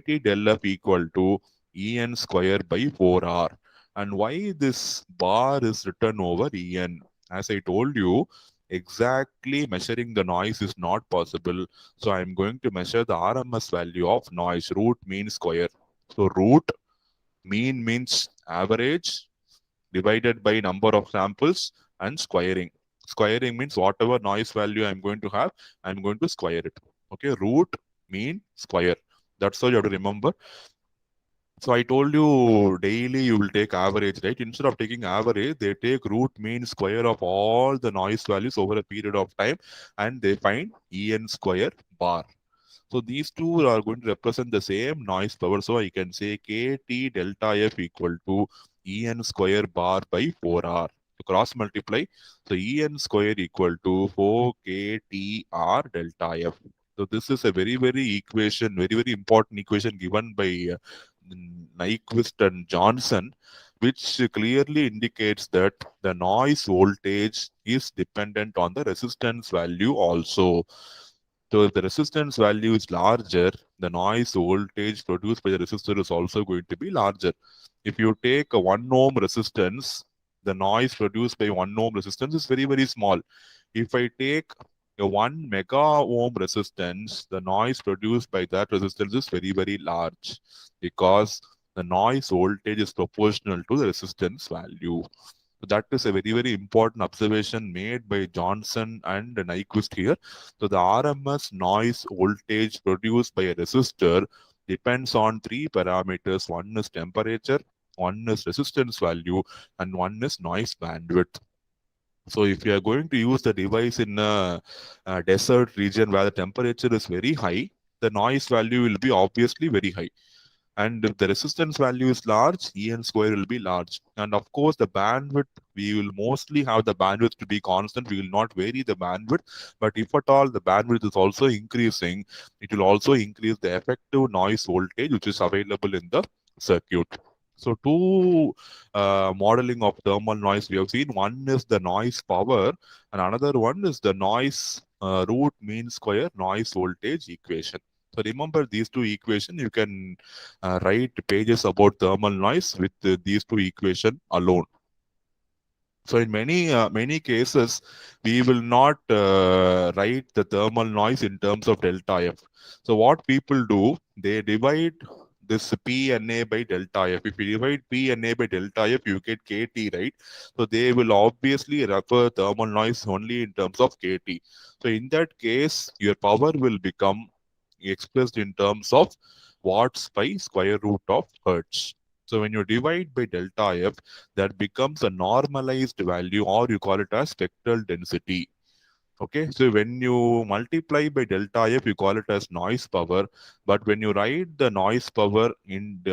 KT del F equal to En square by 4R. And why this bar is written over En? As I told you, exactly measuring the noise is not possible. So I'm going to measure the RMS value of noise. Root mean square. So root mean means average divided by number of samples and squaring. Squaring means whatever noise value I'm going to have, I'm going to square it. Okay, root mean square. That's all you have to remember. So I told you daily you will take average, right? Instead of taking average, they take root mean square of all the noise values over a period of time and they find En square bar. So these two are going to represent the same noise power. So I can say KT delta F equal to En square bar by 4R. To cross multiply, so En square equal to 4KTR delta F. So this is a very equation, very important equation given by Nyquist and Johnson, which clearly indicates that the noise voltage is dependent on the resistance value also. So if the resistance value is larger, the noise voltage produced by the resistor is also going to be larger. If you take a 1 ohm resistance, the noise produced by 1 ohm resistance is very small. If I take a 1 mega ohm resistance, the noise produced by that resistance is very large because the noise voltage is proportional to the resistance value. So that is a very important observation made by Johnson and Nyquist here. So the RMS noise voltage produced by a resistor depends on three parameters. One is temperature, one is resistance value, and one is noise bandwidth. So if you are going to use the device in a desert region where the temperature is very high, the noise value will be obviously very high. And if the resistance value is large, En square will be large. And of course, the bandwidth, we will mostly have the bandwidth to be constant. We will not vary the bandwidth. But if at all the bandwidth is also increasing, it will also increase the effective noise voltage, which is available in the circuit. So two modeling of thermal noise we have seen. One is the noise power and another one is the noise root mean square noise voltage equation. So remember these two equations. You can write pages about thermal noise with these two equation alone. So in many cases, we will not write the thermal noise in terms of delta F. So what people do, they divide this PNA by delta F. If you divide PNA by delta F, you get KT, right? So they will obviously refer thermal noise only in terms of KT. So in that case, your power will become expressed in terms of watts by square root of hertz. So when you divide by delta F, that becomes a normalized value, or you call it as spectral density. Okay, so when you multiply by delta F, you call it as noise power. But when you write the noise power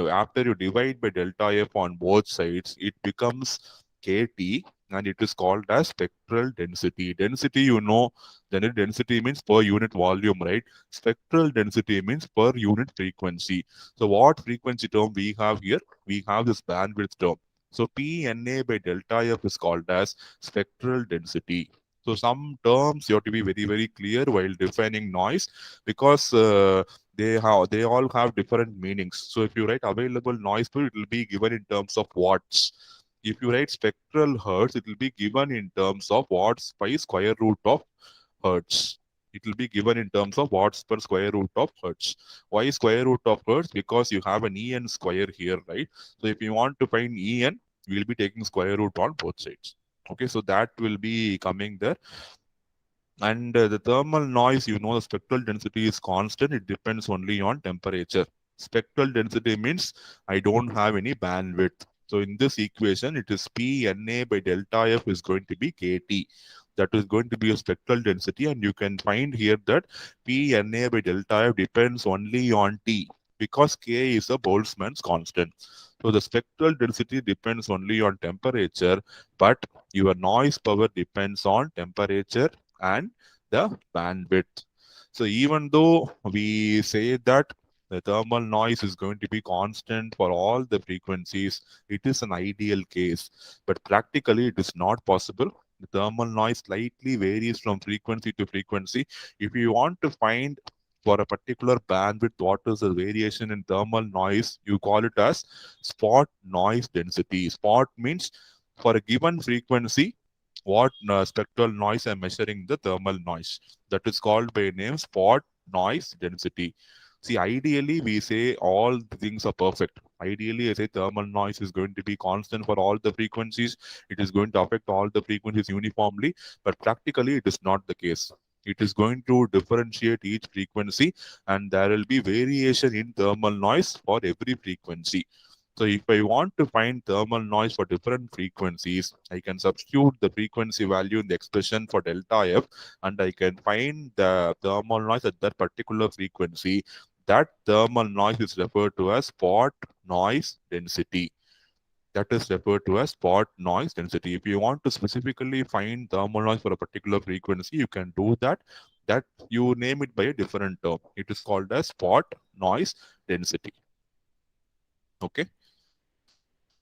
after you divide by delta F on both sides, it becomes KT and it is called as spectral density. Density, general density means per unit volume, right? Spectral density means per unit frequency. So what frequency term we have here? We have this bandwidth term. So PNA by delta F is called as spectral density. So some terms you have to be very clear while defining noise because they all have different meanings. So if you write available noise pool, it will be given in terms of watts. If you write spectral hertz, it will be given in terms of watts by square root of hertz. It will be given in terms of watts per square root of hertz. Why square root of hertz? Because you have an En square here, right? So if you want to find En, we will be taking square root on both sides. Okay, so that will be coming there. And the thermal noise, the spectral density is constant. It depends only on temperature. Spectral density means I don't have any bandwidth. So in this equation, it is PNA by delta F is going to be KT. That is going to be a spectral density. And you can find here that PNA by delta F depends only on T because K is a Boltzmann's constant. So the spectral density depends only on temperature, but your noise power depends on temperature and the bandwidth. So even though we say that the thermal noise is going to be constant for all the frequencies, it is an ideal case. But practically, it is not possible. The thermal noise slightly varies from frequency to frequency. If you want to find for a particular bandwidth, what is the variation in thermal noise? You call it as spot noise density. Spot means for a given frequency, what spectral noise I'm measuring the thermal noise. That is called by name spot noise density. See, ideally, we say all the things are perfect. Ideally, I say thermal noise is going to be constant for all the frequencies. It is going to affect all the frequencies uniformly, but practically, it is not the case. It is going to differentiate each frequency, and there will be variation in thermal noise for every frequency. So if I want to find thermal noise for different frequencies, I can substitute the frequency value in the expression for delta F, and I can find the thermal noise at that particular frequency. That thermal noise is referred to as spot noise density. That is referred to as spot noise density. If you want to specifically find thermal noise for a particular frequency, you can do that. That you name it by a different term. It is called as spot noise density. Okay.